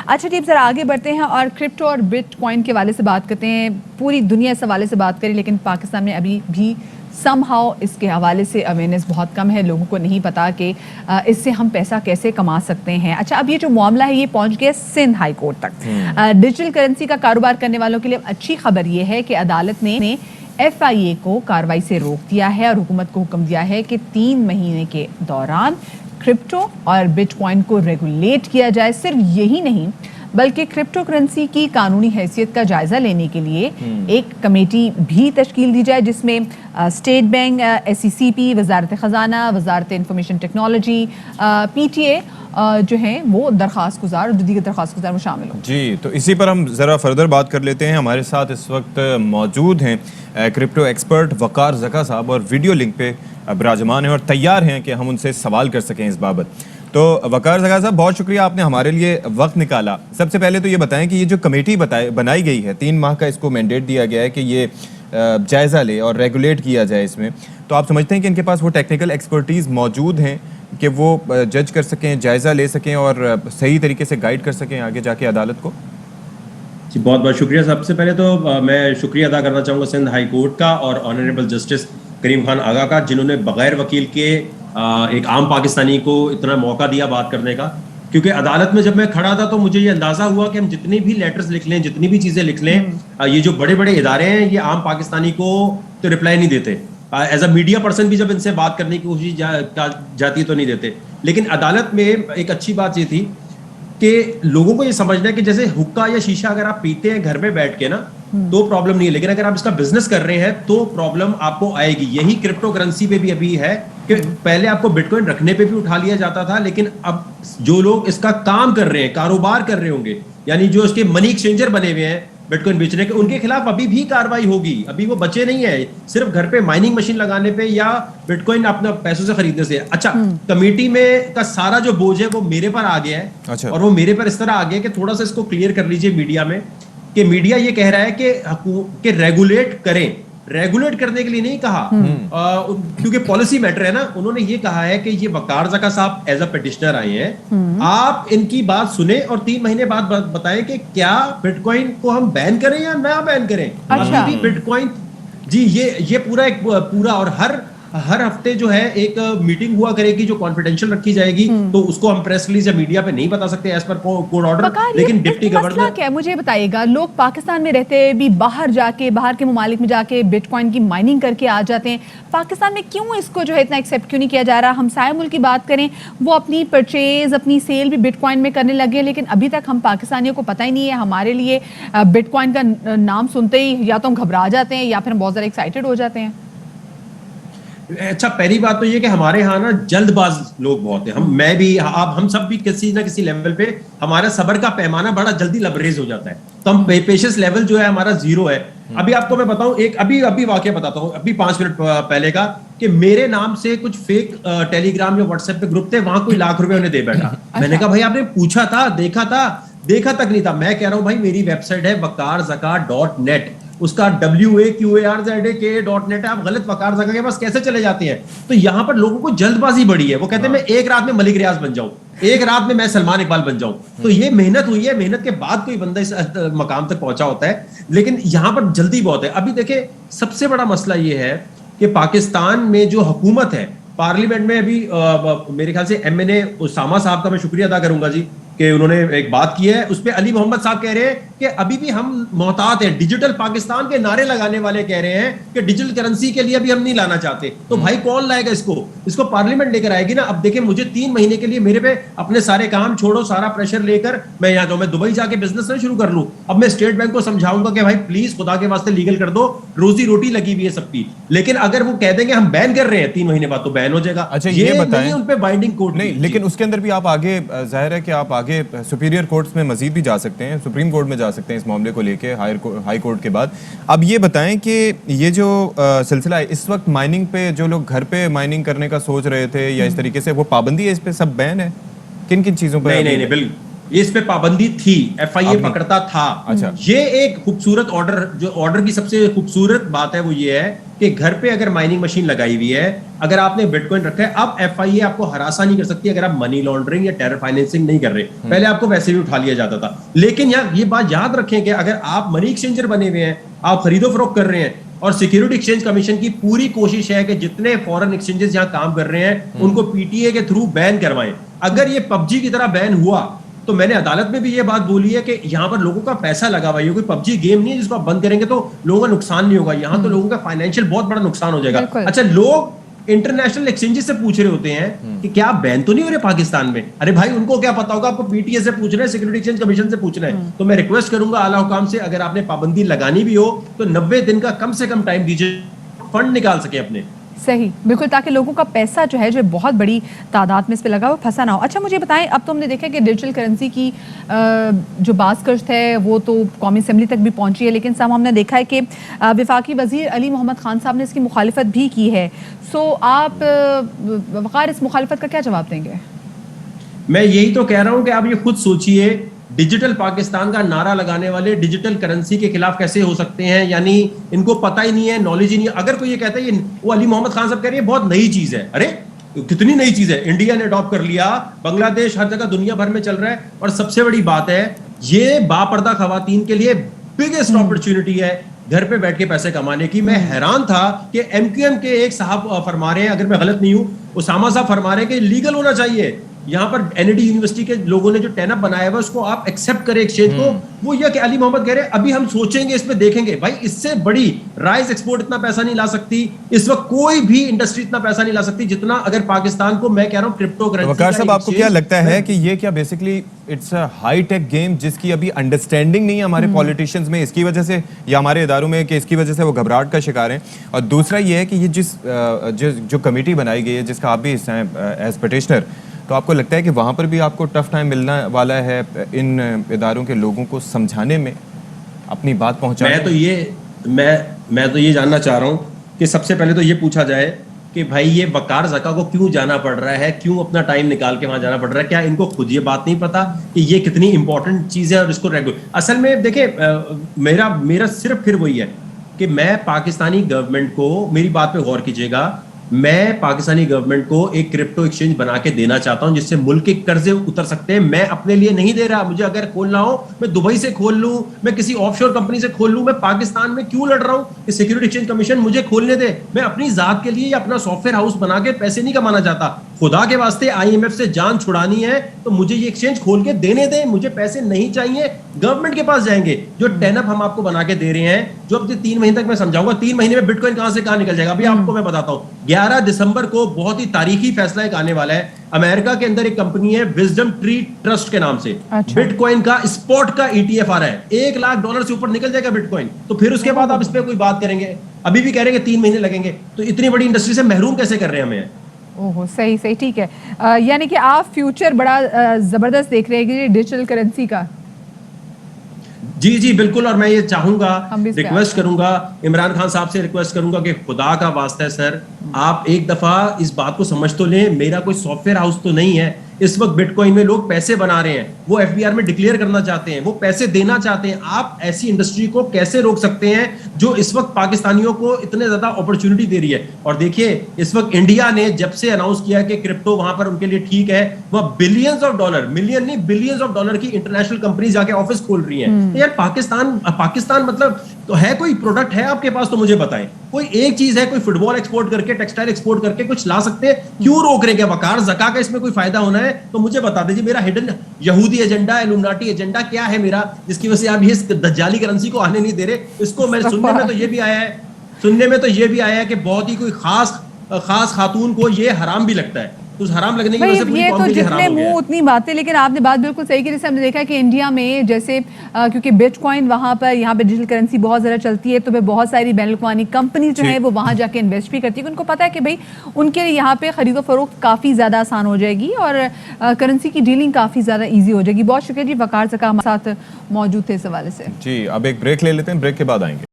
अच्छा टीम, जरा आगे बढ़ते हैं और क्रिप्टो और बिटकॉइन के हवाले से बात करते हैं। पूरी दुनिया इस हवाले से बात करें, लेकिन पाकिस्तान में अभी भी समहाउ इसके हवाले से अवेयरनेस बहुत कम है। लोगों को नहीं पता कि इससे हम पैसा कैसे कमा सकते हैं। अच्छा, अब ये जो मामला है ये पहुंच गया सिंध हाई कोर्ट तक। डिजिटल करेंसी का कारोबार करने वालों के लिए अच्छी खबर ये है कि अदालत ने FIA को कार्रवाई से रोक दिया है और हुकूमत को हुक्म दिया है कि 3 महीने के दौरान क्रिप्टो और बिटकॉइन को रेगुलेट किया जाए। सिर्फ यही नहीं बल्कि क्रिप्टो करेंसी की कानूनी हैसियत का जायजा लेने के लिए एक कमेटी भी तश्कील दी जाए, जिसमें स्टेट बैंक, SECP, वजारत खजाना, वजारत इंफॉर्मेशन टेक्नोलॉजी, PTA जो हैं वो दरख्वास्त गुजार और दीगर दरख्वास्त गुजार में शामिल हों। जी, तो इसी पर हम ज़रा फर्दर बात कर लेते हैं। हमारे साथ इस वक्त मौजूद हैं क्रिप्टो एक्सपर्ट वकार ज़का साहब और वीडियो लिंक पे विराजमान हैं और तैयार हैं कि हम उनसे सवाल कर सकें इस बाबत। तो वकार ज़का साहब, बहुत शुक्रिया, आपने हमारे लिए वक्त निकाला। सबसे पहले तो ये बताएं कि ये जो कमेटी बनाई गई है, 3 माह का इसको मैंडेट दिया गया है कि ये जायज़ा ले और रेगुलेट किया जाए इसमें, तो आप समझते हैं कि इनके पास वो टेक्निकल एक्सपर्टीज़ मौजूद हैं कि वो जज कर सकें, जायज़ा ले सकें और सही तरीके से गाइड कर सकें आगे जाके अदालत को? जी, बहुत बहुत शुक्रिया। सबसे पहले तो मैं शुक्रिया अदा करना चाहूँगा सिंध हाई कोर्ट का और ऑनरेबल जस्टिस करीम खान आगा का, जिन्होंने बगैर वकील के एक आम पाकिस्तानी को इतना मौका दिया बात करने का। क्योंकि अदालत में जब मैं खड़ा था तो मुझे ये अंदाजा हुआ कि हम जितनी भी लेटर्स लिख लें, जितनी भी चीज़ें लिख लें, ये जो बड़े बड़े इदारे हैं ये आम पाकिस्तानी को तो रिप्लाई नहीं देते। एज अ मीडिया पर्सन भी जब इनसे बात करने की कोशिश जाती है तो नहीं देते। लेकिन अदालत में एक अच्छी बात ये थी कि लोगों को ये समझना है कि जैसे हुक्का या शीशा अगर आप पीते हैं घर में बैठ के ना तो प्रॉब्लम नहीं है, लेकिन अगर आप इसका बिजनेस कर रहे हैं तो प्रॉब्लम आपको आएगी। यही क्रिप्टो करेंसी पे भी अभी है कि पहले आपको बिटकॉइन रखने पे भी उठा लिया जाता था, लेकिन अब जो लोग इसका काम कर रहे हैं, कारोबार कर रहे होंगे, यानी जो इसके मनी एक्सचेंजर बने हुए हैं बिटकॉइन बेचने के, उनके खिलाफ अभी भी कार्रवाई होगी। अभी वो बचे नहीं है सिर्फ घर पे माइनिंग मशीन लगाने पे या बिटकॉइन अपने पैसों से खरीदने से। अच्छा, कमेटी में का सारा जो बोझ है वो मेरे पर आ गया है। अच्छा। और वो मेरे पर इस तरह आ गया कि थोड़ा सा इसको क्लियर कर लीजिए मीडिया में कि मीडिया ये कह रहा है कि रेगुलेट करें। रेगुलेट करने के लिए नहीं कहा, क्योंकि पॉलिसी मैटर है ना। उन्होंने ये कहा है कि ये वकार ज़का साहब एज अ पिटिशनर आए हैं, आप इनकी बात सुने और 3 महीने बाद बताएं कि क्या बिटकॉइन को हम बैन करें या ना बैन करें। अच्छा। अभी भी बिटकॉइन, जी, ये पूरा और हर हफ्ते जो है एक मीटिंग हुआ करेगी जो कॉन्फिडेंशियल रखी जाएगी, तो उसको हम प्रेस रिलीज या मीडिया पे नहीं बता सकते एज पर कोर्ट ऑर्डर। लेकिन डिप्टी गवर्नर क्या, मुझे बताइएगा, लोग पाकिस्तान में रहते भी बाहर के मुमालिक में जाके बिटकॉइन की माइनिंग करके आ जाते हैं, पाकिस्तान में क्यों इसको जो है इतना एक्सेप्ट क्यों नहीं किया जा रहा? हमसाय मुल्क की बात करें, वो अपनी परचेज, अपनी सेल भी बिटकॉइन में करने लगे, लेकिन अभी तक हम पाकिस्तानियों को पता ही नहीं है। हमारे लिए बिटकॉइन का नाम सुनते ही या तो हम घबरा जाते हैं या फिर हम बहुत ज़्यादा एक्साइटेड हो जाते हैं। अच्छा, पहली बात तो ये कि हमारे यहाँ ना जल्दबाज लोग बहुत हैं। मैं भी, आप, हम सब भी किसी ना किसी लेवल पे हमारा सब्र का पैमाना बड़ा जल्दी लबरेज हो जाता है, तो हम पेशेंस लेवल जो है हमारा 0 है। अभी आपको मैं बताऊं, एक अभी वाकया बताता हूं, अभी 5 मिनट पहले का, कि मेरे नाम से कुछ फेक टेलीग्राम या व्हाट्सएप पे ग्रुप थे, वहां कोई लाख रुपए उन्हें दे बैठा। मैंने कहा भाई आपने पूछा था, देखा तक नहीं था। मैं कह रहा हूं भाई मेरी वेबसाइट है wakarzaka.net, उसका WAQARZAK.net है, आप गलत वकार ज़का के पास कैसे चले जाते हैं? तो यहाँ पर लोगों को जल्दबाजी बड़ी है। वो कहते हैं मैं एक रात में मलिक रियाज बन जाऊं, एक रात में मैं सलमान इकबाल बन जाऊं। तो ये मेहनत हुई है, मेहनत के बाद कोई बंदा इस मकाम तक पहुंचा होता है, लेकिन यहाँ पर जल्दी बहुत है। अभी देखिए, सबसे बड़ा मसला ये है कि पाकिस्तान में जो हुकूमत है, पार्लियामेंट में अभी मेरे ख्याल से MNA उसामा साहब का मैं शुक्रिया अदा करूंगा जी कि उन्होंने एक बात की है, उस पे अली मोहम्मद साहब कह रहे हैं कि अभी भी हम मोहतात हैं। डिजिटल पाकिस्तान के नारे लगाने वाले कह रहे हैं कि डिजिटल करेंसी के लिए अभी हम नहीं लाना चाहते। तो भाई कौन लाएगा इसको पार्लियामेंट लेकर आएगी ना। अब देखिए, मुझे 3 महीने के लिए मेरे पे अपने सारे काम छोड़ो, सारा प्रेशर लेकर मैं यहाँ जाऊँ, मैं दुबई जाके बिजनेस ना शुरू कर लूँ। अब मैं स्टेट बैंक को समझाऊंगा कि भाई प्लीज खुदा के वास्ते लीगल कर दो, रोजी रोटी लगी हुई है सबकी। लेकिन अगर वो कह देंगे हम बैन कर रहे हैं, 3 महीने बाद तो बैन हो जाएगा। अच्छा, ये बताएं, उन पे बाइंडिंग कोर्ट नहीं, लेकिन उसके अंदर भी आप आगे, जाहिर है कि आप आगे सुपीरियर कोर्ट्स में मजीद भी जा सकते हैं, सुप्रीम कोर्ट में जा सकते हैं इस मामले को लेके, हाई कोर्ट के बाद। अब ये बताएं कि ये जो सिलसिला है इस वक्त माइनिंग पे, जो लोग घर पे माइनिंग करने का सोच रहे थे या इस तरीके से, वो पाबंदी है इस पे, सब बैन है? किन किन चीजों पे? नहीं, बिल्कुल इस पे पाबंदी थी, FIA पकड़ता था। अच्छा, ये एक खूबसूरत ऑर्डर, जो ऑर्डर की सबसे खूबसूरत बात है वो ये है कि कि घर पे अगर माइनिंग मशीन लगाई हुई है, अगर आपने बिटकॉइन रखा है, अब एफआईए आपको हरासा नहीं कर सकती अगर आप मनी लॉन्ड्रिंग या टेरर फाइनेंसिंग नहीं कर रहे। पहले आपको वैसे भी उठा लिया जाता था। लेकिन यार ये बात याद रखें कि अगर आप मनी एक्सचेंजर बने हुए हैं, आप खरीदो फरोख्त कर रहे हैं, और सिक्योरिटी एक्सचेंज कमीशन की पूरी कोशिश है कि जितने फॉरेन एक्सचेंजेस यहां काम कर रहे हैं उनको पीटीए के थ्रू बैन करवाएं। अगर ये पबजी की तरह बैन हुआ तो मैंने अदालत में भी ये बात बोली है कि यहाँ पर लोगों का पैसा लगा हुआ है, कोई पबजी गेम नहीं है जिसको आप बंद करेंगे तो लोगों का नुकसान नहीं होगा। यहाँ तो लोगों का फाइनेंशियल बहुत बड़ा नुकसान हो जाएगा। अच्छा, लोग इंटरनेशनल एक्सचेंजेस से पूछ रहे होते हैं कि क्या बैन तो नहीं हो रहे पाकिस्तान में? अरे भाई, उनको क्या पता होगा? आपको पीटीए से पूछ रहे हैं, सिक्योरिटी एक्सचेंज कमीशन से पूछ रहे हैं। तो मैं रिक्वेस्ट करूंगा आला हुकाम से, अगर आपने पाबंदी लगानी भी हो तो 90 दिन का कम से कम टाइम दीजिए, फंड निकाल सके अपने। सही, बिल्कुल, ताकि लोगों का पैसा जो है जो बहुत बड़ी तादाद में इस पे लगा हुआ फंसा ना हो। अच्छा, मुझे बताएं, अब तो हमने देखा कि डिजिटल करेंसी की जो बाज़ है वो तो कौमी असम्बली तक भी पहुंची है, लेकिन साहब हमने देखा है कि वफाकी वज़ीर अली मोहम्मद खान साहब ने इसकी मुखालिफत भी की है। सो आप वक़ार इस मुखालिफत का क्या जवाब देंगे? मैं यही तो कह रहा हूं कि आप ये खुद सोचिए, डिजिटल पाकिस्तान का नारा लगाने वाले डिजिटल करेंसी के खिलाफ कैसे हो सकते हैं? यानी इनको पता ही नहीं है, नॉलेज ही नहीं है। अगर कोई ये कहता है, ये वो अली मोहम्मद खान साहब कह रहे हैं बहुत नई चीज है। अरे कितनी नई चीज है, इंडिया ने अडॉप्ट कर लिया, बांग्लादेश हर जगह दुनिया भर में चल रहा है। और सबसे बड़ी बात है, ये बापर्दा खवातीन के लिए बिगेस्ट अपॉर्चुनिटी है घर पे बैठ के पैसे कमाने की। मैं हैरान था कि एमक्यूएम के एक साहब फरमा रहे हैं, अगर मैं गलत नहीं हूं, उसामा साहब फरमा रहे हैं कि लीगल होना चाहिए। यहाँ पर एनआईटी यूनिवर्सिटी के लोगों ने जो टैनअप बनाया हुआ उसको आप एक्सेप्ट करें एक्सचेंज को। वो यह कि अली मोहम्मद कह रहे हैं अभी हम सोचेंगे, इस पे देखेंगे। भाई, इससे बड़ी राइस एक्सपोर्ट इतना पैसा नहीं ला सकती इस वक्त, कोई भी इंडस्ट्री इतना पैसा नहीं ला सकती जितना अगर पाकिस्तान को, मैं कह रहा हूं, क्रिप्टो करेंसी। वकार साहब, आपको क्या लगता है कि ये क्या basically it's a high tech game जिसकी अभी अंडरस्टैंडिंग नहीं है हमारे पॉलिटिशियंस में, इसकी वजह से, या हमारे इदारों में, कि इसकी वजह से वो घबराहट का शिकार हैं? और दूसरा ये है कि ये जो कमेटी बनाई गई है जिसका आप भी हिस्सा हैं एज पिटिशनर, तो आपको लगता है कि वहाँ पर भी आपको टफ टाइम मिलने वाला है इन इदारों के लोगों को समझाने में, अपनी बात पहुँचाने में? मैं तो ये जानना चाह रहा हूँ कि सबसे पहले तो ये पूछा जाए कि भाई ये वकार ज़का को क्यों जाना पड़ रहा है, क्यों अपना टाइम निकाल के वहां जाना पड़ रहा है? क्या इनको खुद ये बात नहीं पता कि ये कितनी इंपॉर्टेंट चीज़ है और इसको रेगुलर? असल में देखिए, मेरा सिर्फ फिर वही है कि मैं पाकिस्तानी गवर्नमेंट को, मेरी बात पे गौर कीजिएगा, मैं पाकिस्तानी गवर्नमेंट को एक क्रिप्टो एक्सचेंज बना के देना चाहता हूं जिससे मुल्क के कर्जे उतर सकते हैं। मैं अपने लिए नहीं दे रहा, मुझे अगर खोलना हो मैं दुबई से खोल लूं, मैं किसी ऑफशोर कंपनी से खोल लूं, मैं पाकिस्तान में क्यों लड़ रहा हूं कि सिक्योरिटी एक्सचेंज कमीशन मुझे खोलने दे? मैं अपनी जात के लिए या अपना सॉफ्टवेयर हाउस बना के पैसे नहीं कमाना चाहता। खुदा के वास्ते आईएमएफ से जान छुड़ानी है तो मुझे ये एक्सचेंज खोल के देने दें, मुझे पैसे नहीं चाहिए, गवर्नमेंट के पास जाएंगे। जो टैनअप हम आपको बना के दे रहे हैं, जो अब 3 महीने तक मैं समझाऊंगा, 3 महीने में बिटकॉइन कहां से कहां निकल जाएगा अभी आपको मैं बताता हूं। 11 दिसंबर को बहुत ही तारीखी फैसला एक आने वाला है। अमेरिका के अंदर एक कंपनी है विजडम ट्री ट्रस्ट के नाम से, बिटकॉइन का स्पॉट का ETF आ रहा है, $1 लाख से ऊपर निकल जाएगा बिटकॉइन। तो फिर उसके बाद आप इस पे कोई बात करेंगे? अभी भी कह रहे हैं 3 महीने लगेंगे, तो इतनी बड़ी इंडस्ट्री से महरूम कैसे कर रहे हैं हमें? ओहो, सही सही, ठीक है। यानी कि आप फ्यूचर बड़ा जबरदस्त देख रहे हैं कि डिजिटल करेंसी का। जी जी बिल्कुल, और मैं ये चाहूंगा, रिक्वेस्ट करूंगा, इमरान खान साहब से रिक्वेस्ट करूंगा कि खुदा का वास्ता है सर, आप एक दफा इस बात को समझ तो लें, मेरा कोई सॉफ्टवेयर हाउस तो नहीं है। इस वक्त बिटकॉइन में लोग पैसे बना रहे हैं, वो एफबीआर में डिक्लेयर करना चाहते हैं, वो पैसे देना चाहते हैं। आप ऐसी इंडस्ट्री को कैसे रोक सकते हैं जो इस वक्त पाकिस्तानियों को इतने ज्यादा अपॉर्चुनिटी दे रही है? और देखिए, इस वक्त इंडिया ने जब से अनाउंस किया कि क्रिप्टो वहां पर उनके लिए ठीक है, वह बिलियंस ऑफ डॉलर, मिलियन नहीं बिलियंस ऑफ डॉलर की इंटरनेशनल कंपनी जाके ऑफिस खोल रही है। तो यार पाकिस्तान मतलब तो है, कोई प्रोडक्ट है आपके पास तो मुझे बताएं। कोई एक चीज है, कोई फुटबॉल एक्सपोर्ट करके, टेक्सटाइल एक्सपोर्ट करके कुछ ला सकते हैं, क्यों रोक रहे हैं? वकार ज़का का इसमें कोई फायदा होना है तो मुझे बता दीजिए। मेरा हिडन यहूदी एजेंडा, इल्यूमिनाटी एजेंडा क्या है मेरा, जिसकी वजह से आप ये दज्जाली करेंसी को आने नहीं दे रहे? इसको मैं सुनने में तो ये भी आया है कि बहुत ही कोई खास खातून को ये हराम भी लगता है, तो हराम लगने की वजह से पूरी कौम के लिए हराम हो गया है। उतनी बातें, लेकिन आपने बात बिल्कुल सही की। जैसे हमने देखा कि इंडिया में जैसे क्योंकि बिटकॉइन वहाँ पे डिजिटल करेंसी बहुत ज़्यादा चलती है, तो वे बहुत सारी बैन अवी कंपनीज जो है वो वहाँ जाके इन्वेस्ट भी करती है। उनको पता है कि भाई उनके यहाँ पे खरीदो फरोख्त काफ़ी ज़्यादा आसान हो जाएगी और करेंसी की डीलिंग काफ़ी ज़्यादा ईजी हो जाएगी। बहुत शुक्रिया जी, वकार ज़का हमारे साथ मौजूद थे इस हवाले से। जी, अब एक ब्रेक ले लेते हैं, ब्रेक के बाद आएंगे।